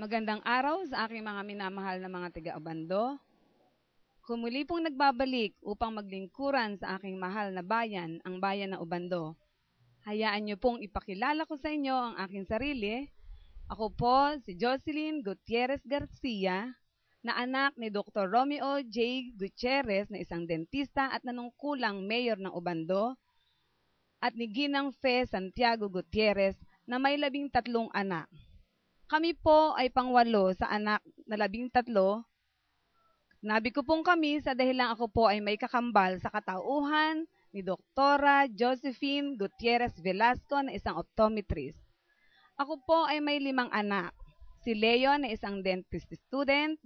Magandang araw sa aking mga minamahal na mga taga-Obando. Kumuli pong nagbabalik upang maglingkuran sa aking mahal na bayan, ang bayan ng Obando. Hayaan niyo pong ipakilala ko sa inyo ang aking sarili. Ako po si Jocelyn Gutierrez Garcia, na anak ni Dr. Romeo J. Gutierrez na isang dentista at nanungkulang mayor ng Obando, at ni Ginang Fe Santiago Gutierrez na may 13 anak. Kami po ay pangwalo sa anak na 13. Nabi ko pong kami sa dahilang ako po ay may kakambal sa katauhan ni Doktora Josephine Gutierrez Velasco na isang optometrist. Ako po ay may 5 anak. Si Leo na isang dentist student,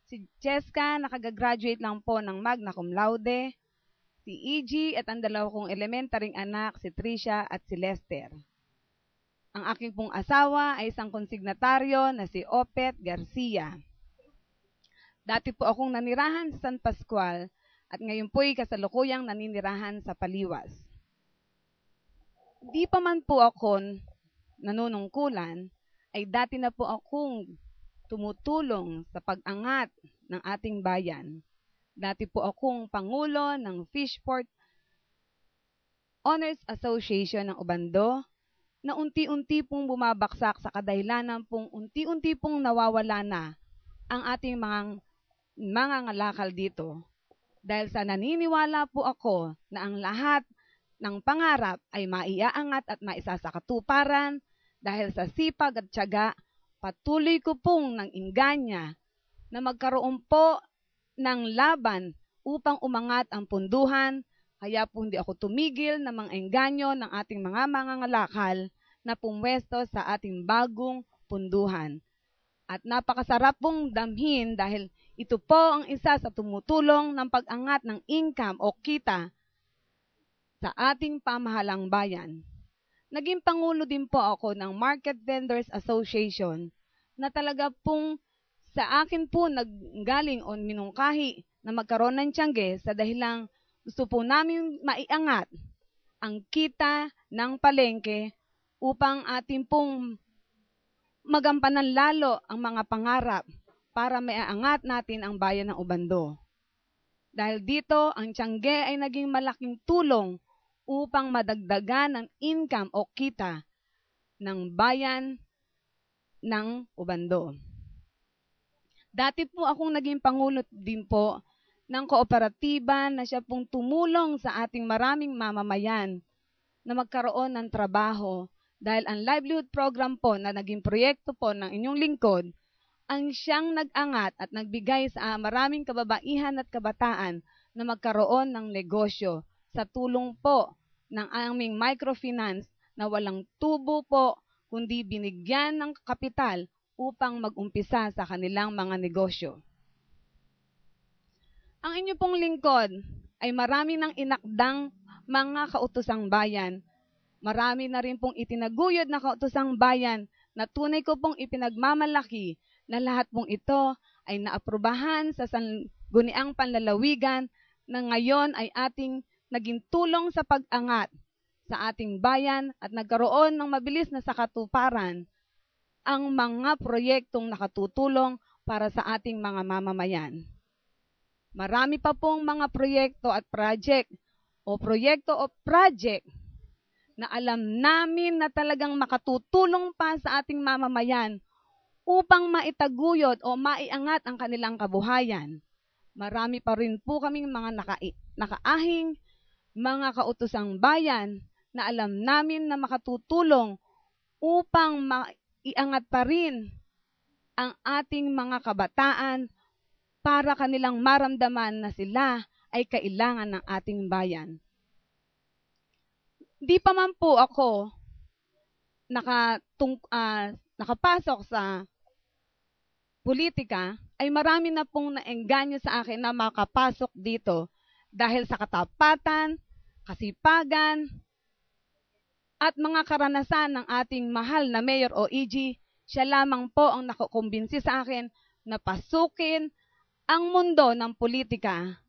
si Cheska na kagagraduate lang po ng magna cum laude, si EG at ang 2 kong elementaryong anak, si Tricia at si Lester. Ang aking pong asawa ay isang konsignataryo na si Opet Garcia. Dati po akong nanirahan sa San Pascual at ngayon po'y kasalukuyang naninirahan sa Paliwas. Di pa man po ako nanunungkulan, ay dati na po akong tumutulong sa pag-angat ng ating bayan. Dati po akong pangulo ng Fishport Owners Association ng Obando, na unti-unti pong bumabaksak sa kadahilanan pong unti-unti pong nawawala na ang ating mga ngalakal dito. Dahil sa naniniwala po ako na ang lahat ng pangarap ay maiaangat at maisasakatuparan dahil sa sipag at tiyaga, patuloy ko pong ng inganya na magkaroon po ng laban upang umangat ang punduhan. Kaya po hindi ako tumigil na mang-engganyo ng ating mga mangangalakal na pumwesto sa ating bagong punduhan. At napakasarap pong damhin dahil ito po ang isa sa tumutulong ng pag-angat ng income o kita sa ating pamahalang bayan. Naging pangulo din po ako ng Market Vendors Association na talaga pong sa akin po naggaling o minungkahi na magkaroon ng tiyangge sa dahilang gusto po namin maiangat ang kita ng palengke upang ating pong magampanan lalo ang mga pangarap para maiangat natin ang bayan ng Obando. Dahil dito, ang tiyangge ay naging malaking tulong upang madagdagan ang income o kita ng bayan ng Obando. Dati po akong naging pangulo din po ng kooperatiba na siya pong tumulong sa ating maraming mamamayan na magkaroon ng trabaho dahil ang livelihood program po na naging proyekto po ng inyong lingkod ang siyang nag-angat at nagbigay sa maraming kababaihan at kabataan na magkaroon ng negosyo sa tulong po ng aming microfinance na walang tubo po kundi binigyan ng kapital upang mag-umpisa sa kanilang mga negosyo. Ang inyo pong lingkod ay marami ng inakdang mga kautosang bayan. Marami na rin pong itinaguyod na kautosang bayan na tunay ko pong ipinagmamalaki na lahat pong ito ay naaprubahan sa sangguniang panlalawigan na ngayon ay ating naging tulong sa pag-angat sa ating bayan at nagkaroon ng mabilis na sakatuparan ang mga proyektong nakatutulong para sa ating mga mamamayan. Marami pa pong mga proyekto at project na alam namin na talagang makatutulong pa sa ating mamamayan upang maitaguyod o maiangat ang kanilang kabuhayan. Marami pa rin po kaming mga nakaahing mga kautosang bayan na alam namin na makatutulong upang maiangat pa rin ang ating mga kabataan para kanilang maramdaman na sila ay kailangan ng ating bayan. Di pa man po ako nakapasok sa politika, ay marami na pong naengganyo sa akin na makapasok dito dahil sa katapatan, kasipagan, at mga karanasan ng ating mahal na Mayor o EG. Siya lamang po ang nakukumbinsi sa akin na pasukin ang mundo ng politika.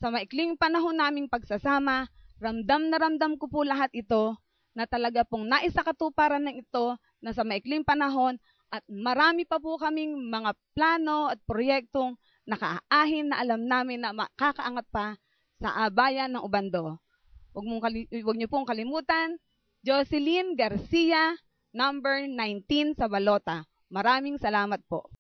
Sa maikling panahon naming pagsasama, ramdam na ramdam ko po lahat ito na talaga pong naisakatuparan ng ito na sa maikling panahon At marami pa po kaming mga plano at proyektong nakaahin na alam namin na makakaangat pa sa bayan ng Ubando. Huwag niyo pong kalimutan, Jocelyn Garcia, number 19 sa Balota. Maraming salamat po.